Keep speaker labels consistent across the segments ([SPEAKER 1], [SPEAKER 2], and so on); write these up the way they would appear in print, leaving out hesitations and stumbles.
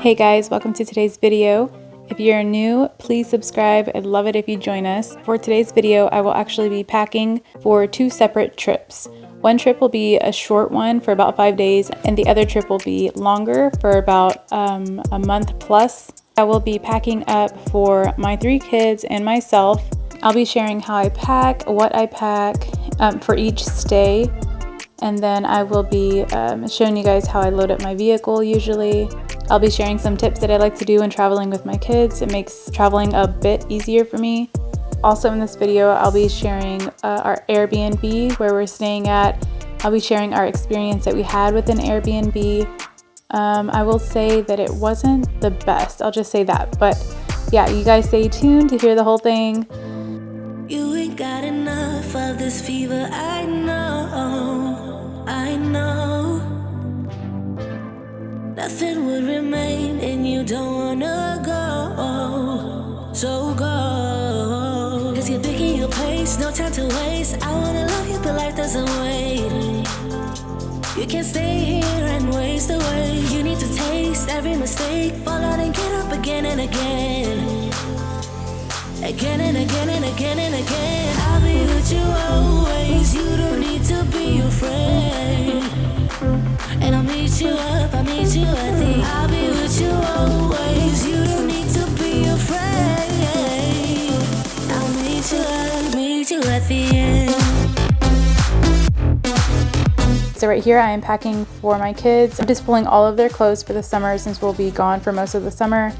[SPEAKER 1] Hey guys, welcome to today's video. If you're new, please subscribe. I'd love it if you join us. For today's video, I will actually be packing for 2 separate trips. One trip will be a short one for about 5 days, and the other trip will be longer for about a month plus. I will be packing up for my 3 kids and myself. I'll be sharing how I pack, what I pack for each stay, and then I will be showing you guys how I load up my vehicle usually. I'll be sharing some tips that I like to do when traveling with my kids. It makes traveling a bit easier for me. Also in this video, I'll be sharing our AirBNB, where we're staying at. I'll be sharing our experience that we had with an Airbnb. I will say that it wasn't the best, I'll just say that. But yeah, you guys stay tuned to hear the whole thing.
[SPEAKER 2] You ain't got enough of this fever, I know, I know. Nothing would remain and you don't wanna go, so go. Cause you're picking your place, no time to waste. I wanna love you but life doesn't wait. You can't stay here and waste away. You need to taste every mistake, fall out and get up again and again. Again and again and again and again. I'll be with you always. You don't need to be afraid. And I'll meet you up, I'll meet you at the. I'll be with you always. You don't need to be afraid. I'll meet you up, meet you at the end.
[SPEAKER 1] So right here I am packing for my kids. I'm just pulling all of their clothes for the summer since we'll be gone for most of the summer.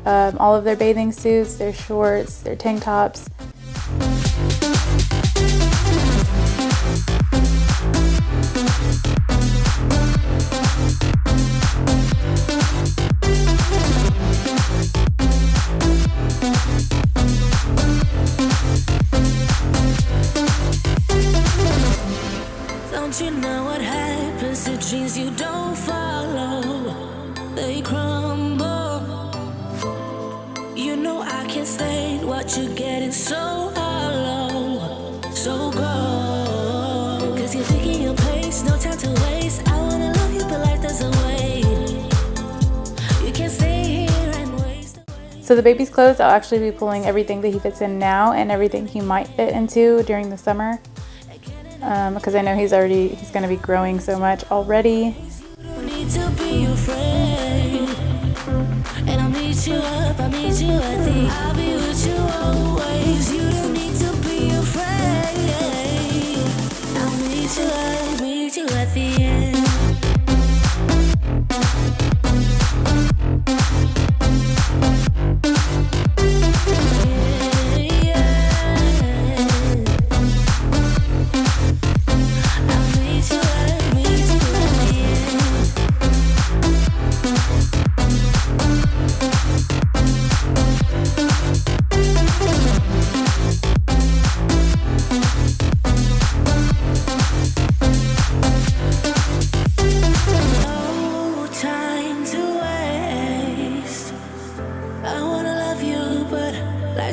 [SPEAKER 1] All of their bathing suits, their shorts, their tank tops.
[SPEAKER 2] Don't you know what happens to dreams you don't follow? They crumble. You know I can't stand what you're getting so hollow. So go. Cause you're picking your place, no time to waste. I wanna love you but life doesn't wait. You can't stay here and waste away.
[SPEAKER 1] So the baby's clothes, I'll actually be pulling everything that he fits in now and everything he might fit into during the summer. Because I know he's gonna be growing so much already.
[SPEAKER 2] You don't need to be afraid. And I'll meet you up, I'll meet you at the. I'll be with you always. You don't need to be afraid. I'll meet you up, meet you at the end.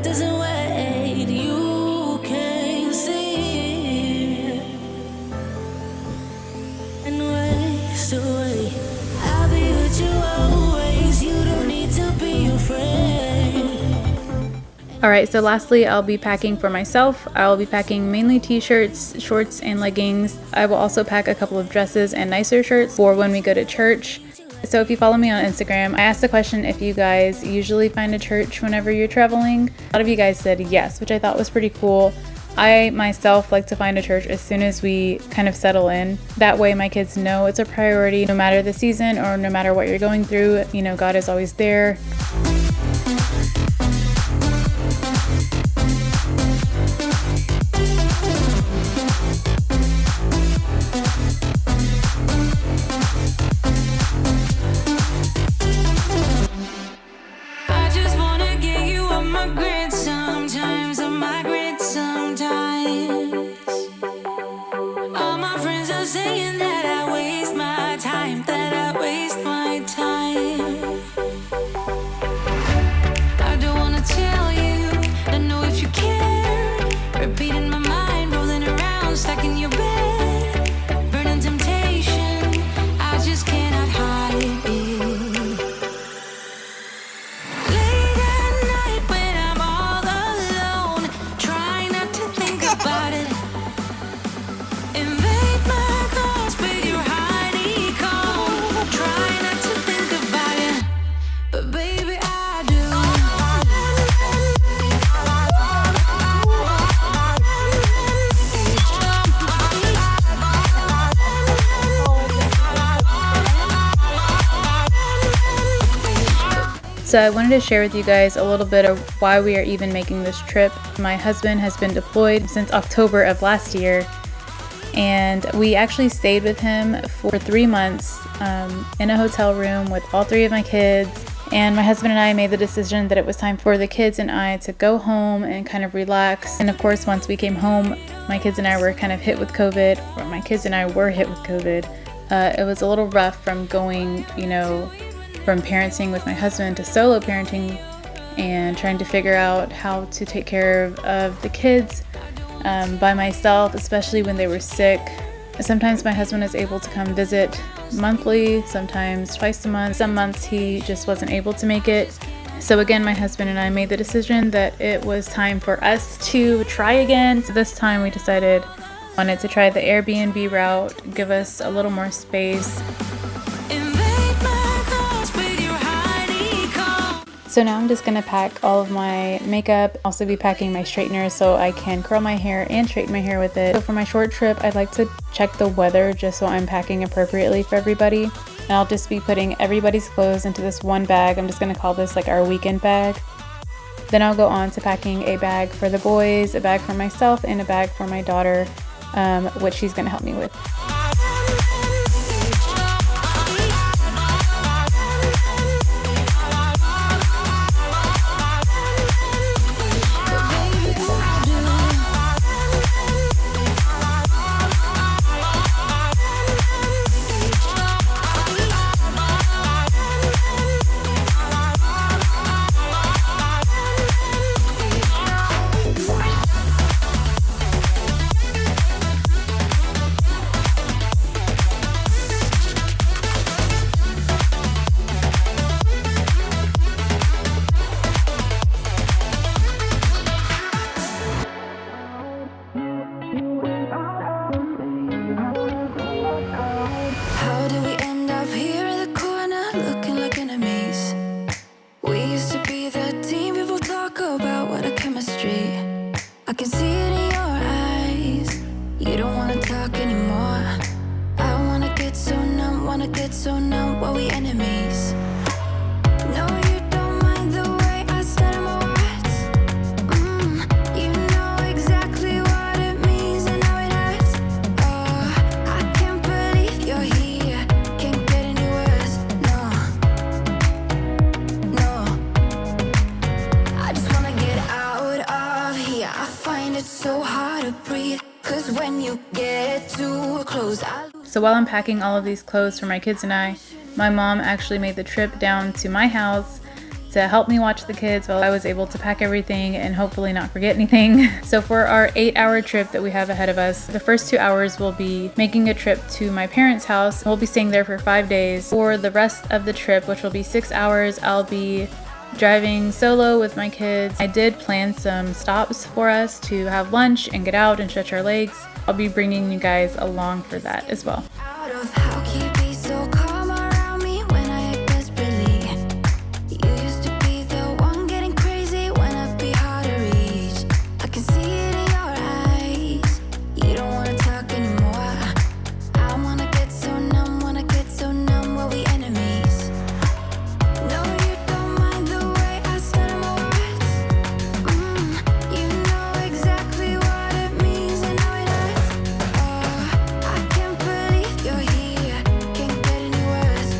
[SPEAKER 2] Doesn't wait, you can see and waste away. I'll be with you always. You don't need to be afraid.
[SPEAKER 1] Alright, so lastly, I'll be packing for myself. I'll be packing mainly t-shirts, shorts, and leggings. I will also pack a couple of dresses and nicer shirts for when we go to church. So if you follow me on Instagram, I asked the question if you guys usually find a church whenever you're traveling. A lot of you guys said yes, which I thought was pretty cool. I myself like to find a church as soon as we kind of settle in. That way my kids know it's a priority no matter the season or no matter what you're going through. You know, God is always there.
[SPEAKER 2] Saying that I waste my time, that I waste my time. about it. Invade my thoughts with your honeycomb. Try not to think about it, but baby, I do.
[SPEAKER 1] So I wanted to share with you guys a little bit of why we are even making this trip. My husband has been deployed since October of last year, and we actually stayed with him for 3 months in a hotel room with all 3 of my kids. And my husband and I made the decision that it was time for the kids and I to go home and kind of relax. And of course, once we came home, my kids and I were kind of hit with COVID, or my kids and I were hit with COVID. It was a little rough from going, from parenting with my husband to solo parenting and trying to figure out how to take care of the kids by myself, especially when they were sick. Sometimes my husband is able to come visit monthly, sometimes twice a month. Some months he just wasn't able to make it. So again, my husband and I made the decision that it was time for us to try again. So this time we decided wanted to try the Airbnb route, give us a little more space. So now I'm just gonna pack all of my makeup, also be packing my straightener so I can curl my hair and straighten my hair with it. So for my short trip, I'd like to check the weather just so I'm packing appropriately for everybody. And I'll just be putting everybody's clothes into this one bag. I'm just gonna call this like our weekend bag. Then I'll go on to packing a bag for the boys, a bag for myself, and a bag for my daughter, which she's gonna help me with.
[SPEAKER 2] I can see it in your eyes. You don't wanna talk anymore. I wanna get so numb while we enemies. No, you don't mind the way I stutter my words. You know exactly what it means and how it hurts. Oh, I can't believe you're here. Can't get any worse. No. I just wanna get out of here. I find it so hard to breathe. 'Cause when you get too close,
[SPEAKER 1] So while I'm packing all of these clothes for my kids and I, my mom actually made the trip down to my house to help me watch the kids while I was able to pack everything and hopefully not forget anything. So for our 8-hour trip that we have ahead of us, the first 2 hours we'll be making a trip to my parents' house. We'll be staying there for 5 days. For the rest of the trip, which will be 6 hours, I'll be driving solo with my kids. I did plan some stops for us to have lunch and get out and stretch our legs. I'll be bringing you guys along for that as well.
[SPEAKER 2] out of how can you be so calm around me when I act desperately? You used to be the one getting crazy when I'd be hard to reach. I can see it in your eyes. You don't wanna talk anymore. I wanna get so numb while we enemies. No, you don't mind the way I stutter my words. You know exactly what it means and how it hurts. Oh, I can't believe you're here. Can't get any worse.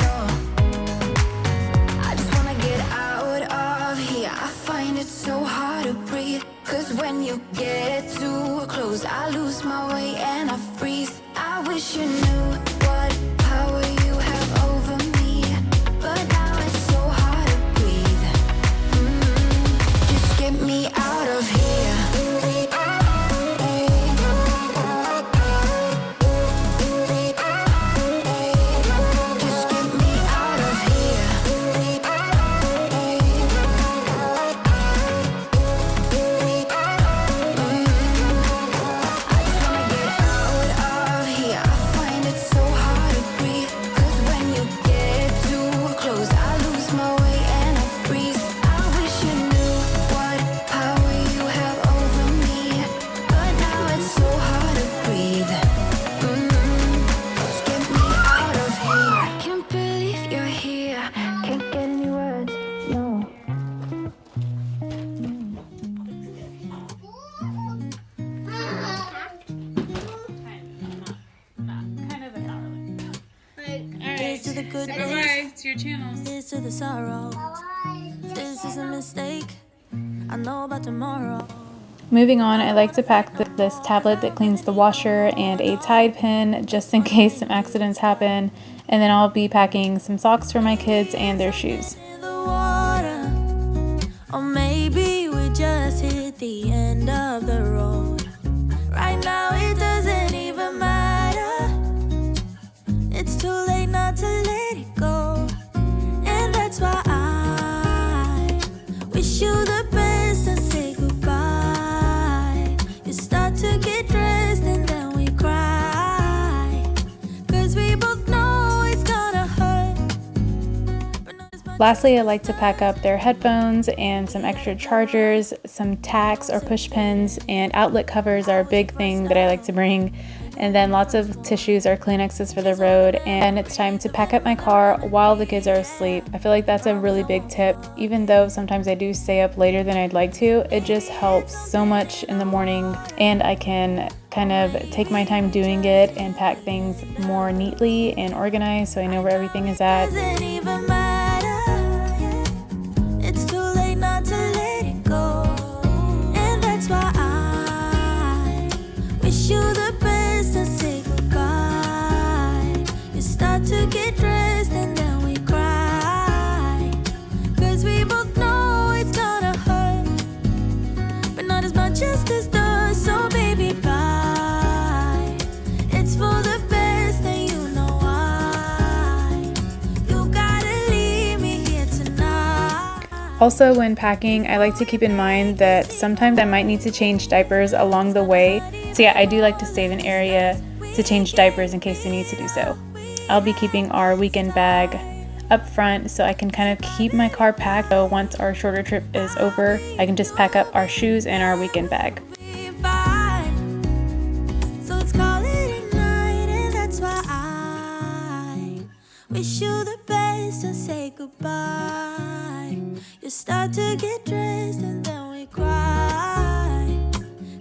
[SPEAKER 2] No. I just wanna get out of here. I find it so hard to breathe. 'Cause when you get too close, I lose my way and I freeze. I wish you knew what power you have over me. But now it's so hard to breathe. Just get me out of here. Just get me out of here.
[SPEAKER 1] Say bye-bye to your channel.
[SPEAKER 2] This to the sorrow. This is a mistake. I know about tomorrow.
[SPEAKER 1] Moving on, I like to pack this tablet that cleans the washer and a Tide pen just in case some accidents happen. And then I'll be packing some socks for my kids and their shoes.
[SPEAKER 2] Or maybe we just hit the end of the road. Right now it doesn't even matter. It's too late not to let it go. And that's why I wish you the best and say goodbye. You start to get dressed and then we cry. 'Cause we both know it's gonna hurt.
[SPEAKER 1] Lastly, I like to pack up their headphones and some extra chargers, some tacks or push pins, and outlet covers are a big thing that I like to bring. And then lots of tissues or Kleenexes for the road. And it's time to pack up my car while the kids are asleep. I feel like that's a really big tip. Even though sometimes I do stay up later than I'd like to, it just helps so much in the morning, and I can kind of take my time doing it and pack things more neatly and organized so I know where everything is at.
[SPEAKER 2] Doesn't even matter. It's too late not to let it go. And that's why I wish you the best and say goodbye. You start to get dressed and then we cry. 'Cause we both know it's gonna hurt, but not as much as this does. So baby, bye. It's for the best and you know why. You gotta leave me here tonight.
[SPEAKER 1] Also, when packing, I like to keep in mind that sometimes I might need to change diapers along the way. So yeah, I do like to save an area to change diapers in case I need to do so. I'll be keeping our weekend bag up front so I can kind of keep my car packed. So once our shorter trip is over, I can just pack up our shoes and our weekend bag.
[SPEAKER 2] So let's call it a night, and that's why I wish you the best and say goodbye. You start to get dressed and then we cry.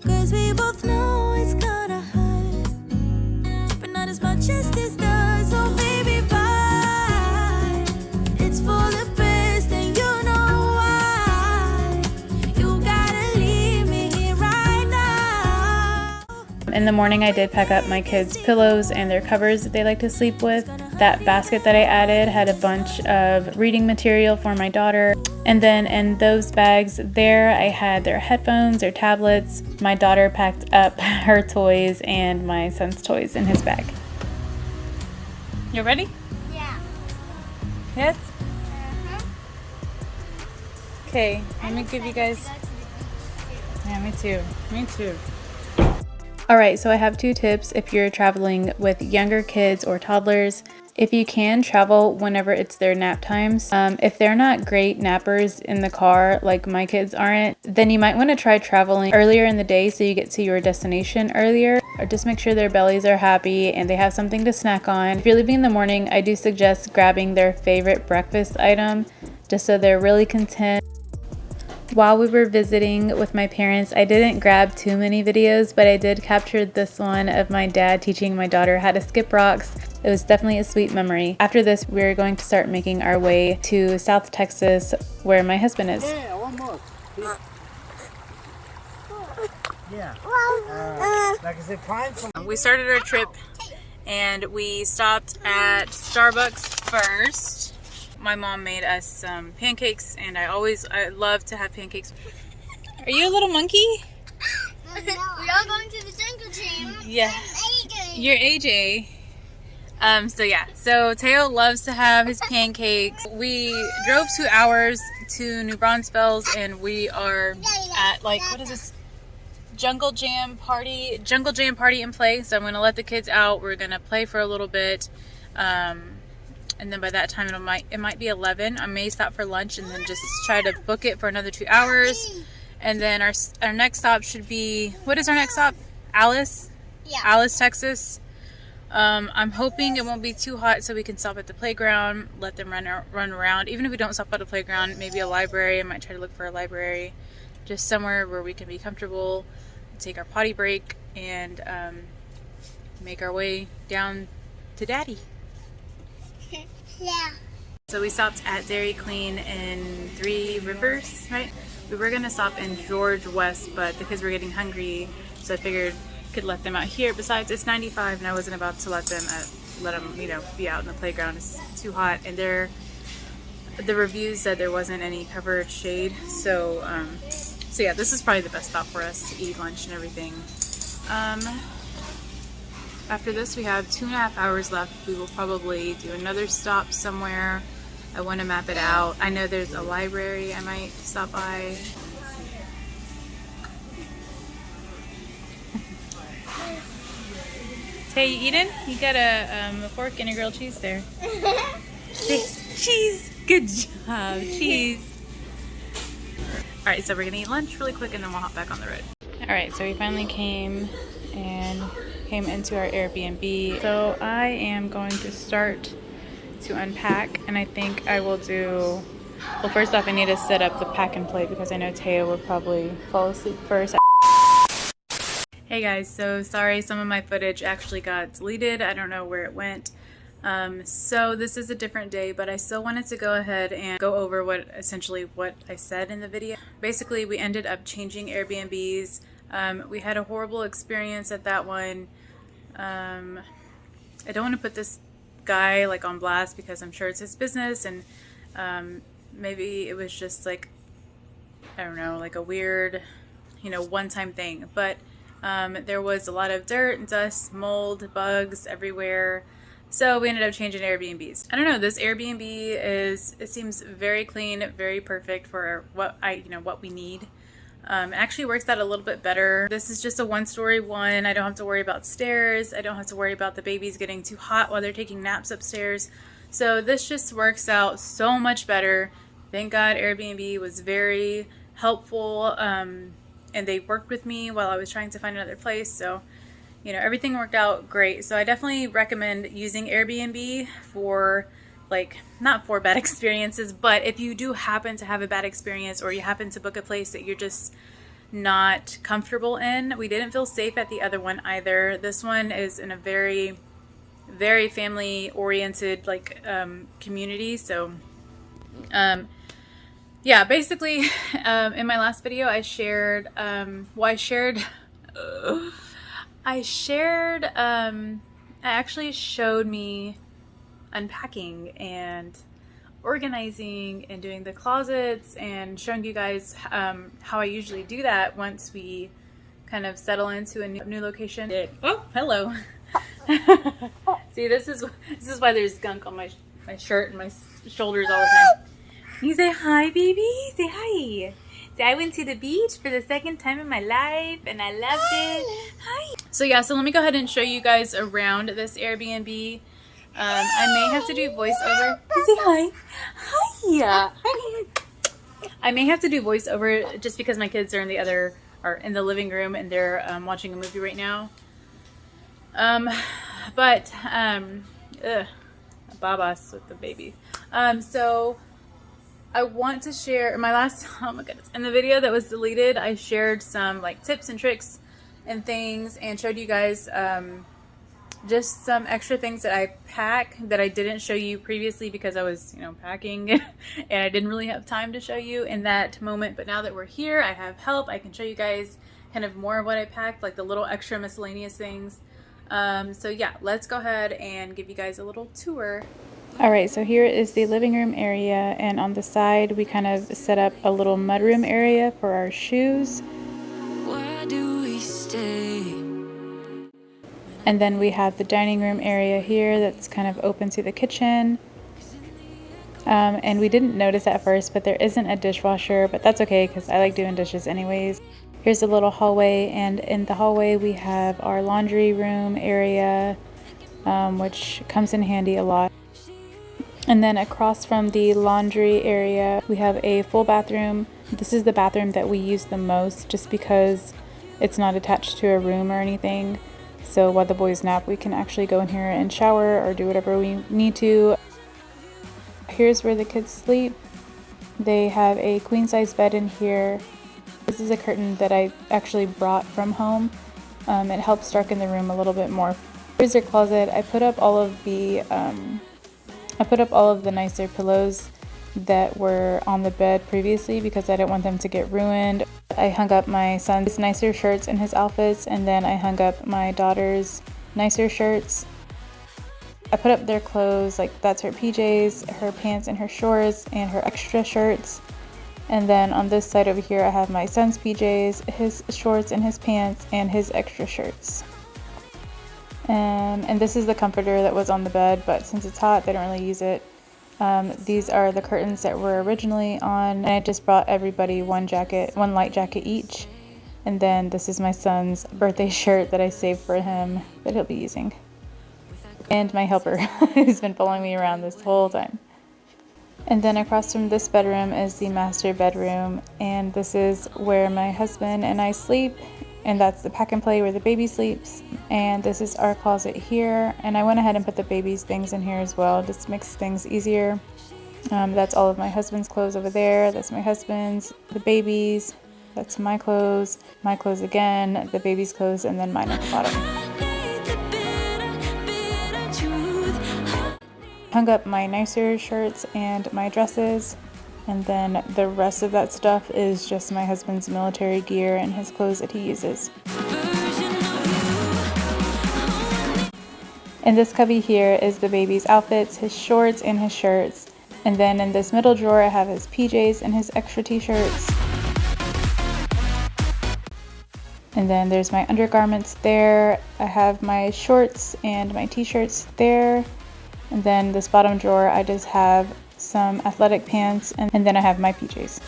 [SPEAKER 2] 'Cause we both know it's gonna hurt, but not as much as this does. So baby, bye. It's for the best and you know why. You gotta leave me here right now.
[SPEAKER 1] In the morning, I did pack up my kids' pillows and their covers that they like to sleep with. That basket that I added had a bunch of reading material for my daughter. And then in those bags there, I had their headphones, their tablets. My daughter packed up her toys and my son's toys in his bag. You ready?
[SPEAKER 3] Yeah.
[SPEAKER 1] Yes? Okay, let me give you guys... Yeah, me too. Me too. Alright, so I have 2 tips if you're traveling with younger kids or toddlers. If you can, travel whenever it's their nap times. If they're not great nappers in the car, like my kids aren't, then you might want to try traveling earlier in the day so you get to your destination earlier. Or just make sure their bellies are happy and they have something to snack on. If you're leaving in the morning, I do suggest grabbing their favorite breakfast item just so they're really content. While we were visiting with my parents, I didn't grab too many videos, but I did capture this one of my dad teaching my daughter how to skip rocks. It was definitely a sweet memory. After this, we're going to start making our way to South Texas, where my husband is.
[SPEAKER 4] Yeah, one more. Yeah. Like I said, find some.
[SPEAKER 1] We started our trip and we stopped at Starbucks first. My mom made us some pancakes, and I love to have pancakes. Are you a little monkey?
[SPEAKER 3] We are going to the jungle gym.
[SPEAKER 1] Yeah. You're AJ. So Teo loves to have his pancakes. We drove 2 hours to New Braunfels, and we are at, like, what is this? Jungle Jam party and play. So I'm gonna let the kids out. We're gonna play for a little bit. And then by that time it might be 11. I may stop for lunch and then just try to book it for another 2 hours. And then our next stop should be, what is our next stop? Alice?
[SPEAKER 3] Yeah.
[SPEAKER 1] Alice, Texas. I'm hoping it won't be too hot so we can stop at the playground, let them run around. Even if we don't stop at a playground, maybe a library. I might try to look for a library. Just somewhere where we can be comfortable, take our potty break, and make our way down to Daddy.
[SPEAKER 3] Yeah.
[SPEAKER 1] So we stopped at Dairy Queen in Three Rivers, right? We were gonna stop in George West, but the kids were getting hungry, so I figured I could let them out here. Besides, it's 95, and I wasn't about to let them, you know, be out in the playground. It's too hot, and the reviews said there wasn't any covered shade. So, so yeah, this is probably the best stop for us to eat lunch and everything. After this, we have 2.5 hours left. We will probably do another stop somewhere. I want to map it out. I know there's a library I might stop by. Hey, you eating? You got a fork and a grilled cheese there. Hey, cheese! Good job, cheese! Alright, so we're gonna eat lunch really quick and then we'll hop back on the road. Alright, so we finally came into our Airbnb. So I am going to start to unpack, and I think I will do, well, first off I need to set up the pack and play because I know Taya will probably fall asleep first. Hey guys, so sorry some of my footage actually got deleted. I don't know where it went. So this is a different day, but I still wanted to go ahead and go over essentially what I said in the video. Basically, we ended up changing Airbnbs. We had a horrible experience at that one. I don't want to put this guy like on blast because I'm sure it's his business, and maybe it was just like, I don't know, like a weird, you know, one-time thing. But there was a lot of dirt, dust, mold, bugs everywhere. So we ended up changing Airbnbs. I don't know, this Airbnb it seems very clean, very perfect for what we need. It actually works out a little bit better. This is just a one-story one. I don't have to worry about stairs. I don't have to worry about the babies getting too hot while they're taking naps upstairs. So this just works out so much better. Thank God Airbnb was very helpful, and they worked with me while I was trying to find another place. So, you know, everything worked out great. So I definitely recommend using Airbnb for, like, not for bad experiences, but if you do happen to have a bad experience or you happen to book a place that you're just not comfortable in. We didn't feel safe at the other one either. This one is in a very, very family oriented community. So yeah, basically in my last video I shared I actually showed me unpacking and organizing and doing the closets and showing you guys how I usually do that once we kind of settle into a new location. Oh, hello. See, this is why there's gunk on my shirt and my shoulders all the time. You say hi, baby. Say hi. Say, I went to the beach for the second time in my life and I loved it. Hi. So yeah, so let me go ahead and show you guys around this Airbnb. I may have to do voiceover. Say hi. Hi. I may have to do voiceover just because my kids are in the living room and they're watching a movie right now. Babas with the baby. So I want to share oh my goodness, in the video that was deleted, I shared some like tips and tricks and things and showed you guys just some extra things that I pack that I didn't show you previously because I was, you know, packing and I didn't really have time to show you in that moment. But now that we're here, I have help. I can show you guys kind of more of what I packed, like the little extra miscellaneous things. So yeah, let's go ahead and give you guys a little tour. All right, so here is the living room area, and on the side we kind of set up a little mudroom area for our shoes.
[SPEAKER 2] Why do we stay?
[SPEAKER 1] And then we have the dining room area here that's kind of open to the kitchen. And we didn't notice at first, but there isn't a dishwasher, but that's okay because I like doing dishes anyways. Here's a little hallway, and in the hallway we have our laundry room area, which comes in handy a lot. And then across from the laundry area, we have a full bathroom. This is the bathroom that we use the most just because it's not attached to a room or anything. So while the boys nap, we can actually go in here and shower or do whatever we need to. Here's where the kids sleep. They have a queen size bed in here. This is a curtain that I actually brought from home. It helps darken the room a little bit more. Here's their closet. I put up all of the I put up all of the nicer pillows that were on the bed previously because I didn't want them to get ruined. I hung up my son's nicer shirts and his outfits, and then I hung up my daughter's nicer shirts. I put up their clothes, like that's her PJs, her pants and her shorts, and her extra shirts. And then on this side over here I have my son's PJs, his shorts and his pants, and his extra shirts. And this is the comforter that was on the bed, but since it's hot they don't really use it. These are the curtains that were originally on, and I just brought everybody one light jacket each. And then this is my son's birthday shirt that I saved for him that he'll be using. And my helper who's been following me around this whole time. And then across from this bedroom is the master bedroom, and this is where my husband and I sleep, and that's the pack and play where the baby sleeps. And this is our closet here, and I went ahead and put the baby's things in here as well, just makes things easier. That's all of my husband's clothes over there. That's my husband's, the baby's, that's my clothes again, the baby's clothes, and then mine at the bottom. Hung up my nicer shirts and my dresses, and then the rest of that stuff is just my husband's military gear and his clothes that he uses. In this cubby here is the baby's outfits, his shorts and his shirts. And then in this middle drawer I have his PJs and his extra t-shirts. And then there's my undergarments there. I have my shorts and my t-shirts there. And then this bottom drawer I just have some athletic pants, and then I have my PJs.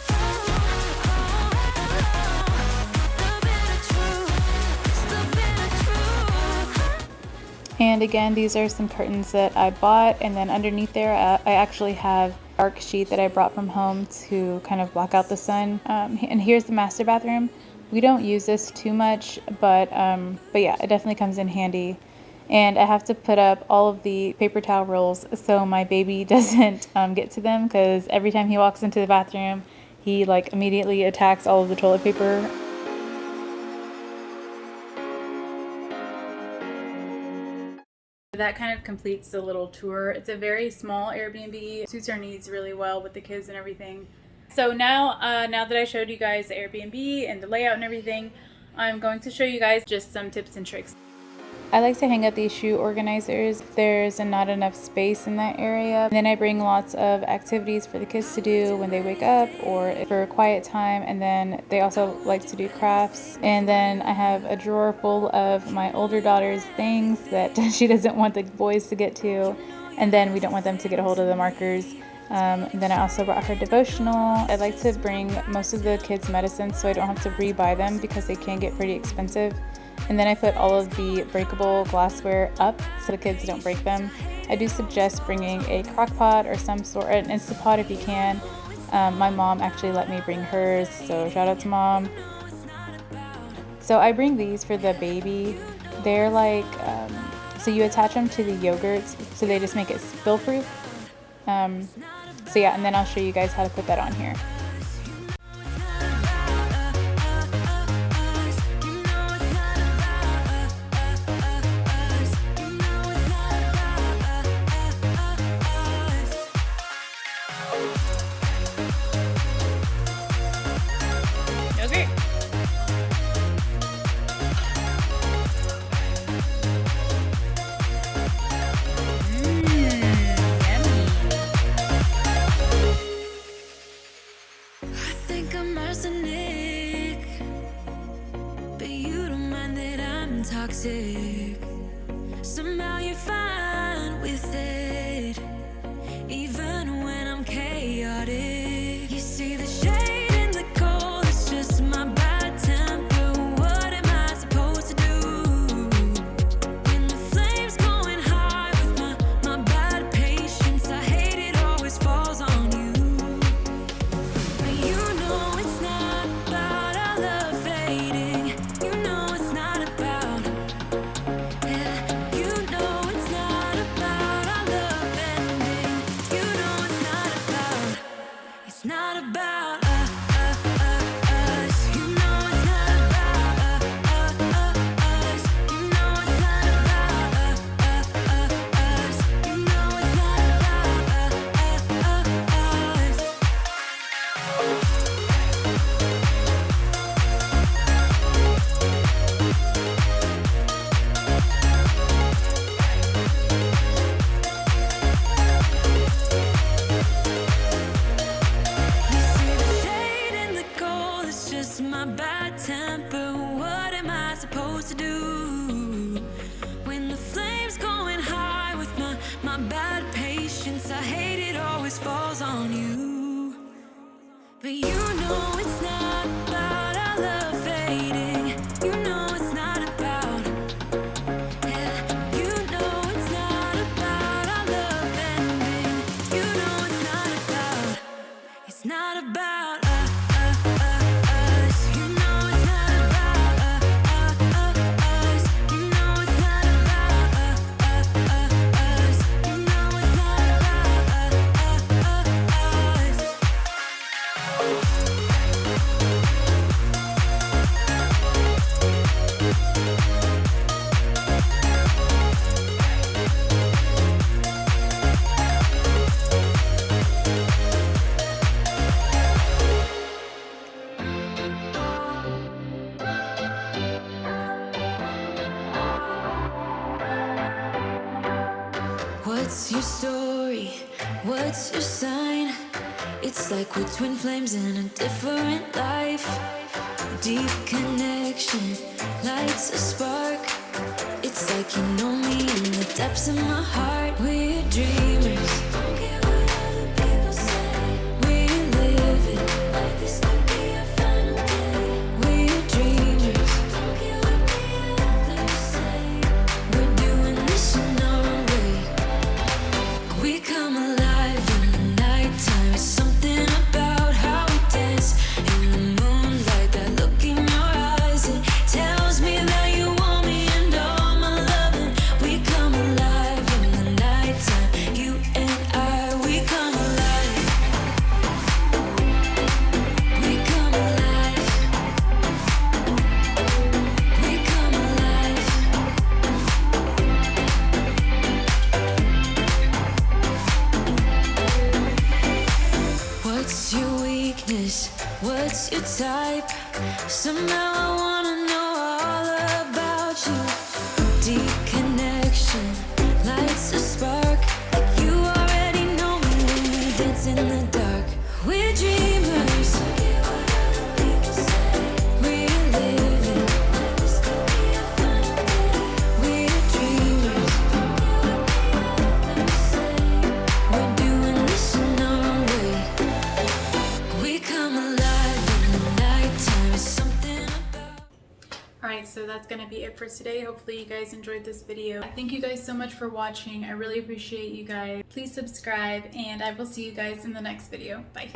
[SPEAKER 1] And again, these are some curtains that I bought, and then underneath there I actually have a dark sheet that I brought from home to kind of block out the sun. And here's the master bathroom. We don't use this too much, but yeah, it definitely comes in handy. And I have to put up all of the paper towel rolls so my baby doesn't get to them, because every time he walks into the bathroom he like immediately attacks all of the toilet paper. That kind of completes the little tour. It's a very small Airbnb. It suits our needs really well with the kids and everything. So now that I showed you guys the Airbnb and the layout and everything, I'm going to show you guys just some tips and tricks. I like to hang up these shoe organizers if there's not enough space in that area. And then I bring lots of activities for the kids to do when they wake up or for a quiet time. And then they also like to do crafts. And then I have a drawer full of my older daughter's things that she doesn't want the boys to get to. And then we don't want them to get a hold of the markers. And then I also brought her devotional. I like to bring most of the kids' medicines so I don't have to rebuy them because they can get pretty expensive. And then I put all of the breakable glassware up so the kids don't break them. I do suggest bringing a crock pot or some sort, an Instapot if you can. My mom actually let me bring hers, so shout out to mom. So I bring these for the baby. They're like, so you attach them to the yogurts so they just make it spill proof. So yeah, and then I'll show you guys how to put that on here.
[SPEAKER 2] Toxic. Somehow you're fine with it, even when I'm chaotic. You see the shade in the cold, it's just my bad temper. What am I supposed to do? When the flames going high with my bad patience, I hate it always falls on you. But you know it's not about our love fading. You know it's not about. You know it's not about our love. my bad temper. What am I supposed to do when the flame's going high with my bad patience? I hate it always falls on you. But you know it's not about our love fading. You know it's not about, yeah. You know it's not about our love ending. You know it's not about, it's not about us. You know it's not about us. You know it's not about us. You know it's not about us. What's your story? What's your sign? It's like we're twin flames in a different life. Deep connection lights a spark. It's like you know me in the depths of my heart. We're dreamers. Don't care what other people say. We're living like this could be our final day. We're dreamers. Don't care what the others say. We're doing this in our own way. We come alive in the nighttime. It's something about how we dance in the moonlight. That look in your eyes, it tells me that you want me and all my loving. We come alive in the nighttime. You and I, we come alive. We come alive. We come alive. What's your weakness? What's your type? Somehow I wanna know all about you. Deep connection lights a spark. Like you already know me when we dance in the dark. We're dreamers. We're living like this could be our final day. We're dreamers. We're doing this in our own way. We come alive in the nighttime. It's something about.
[SPEAKER 1] Alright, so that's going to be it for today. Hopefully you guys enjoyed this video. Thank you guys so much for watching. I really appreciate you guys. Please subscribe and I will see you guys in the next video. Bye.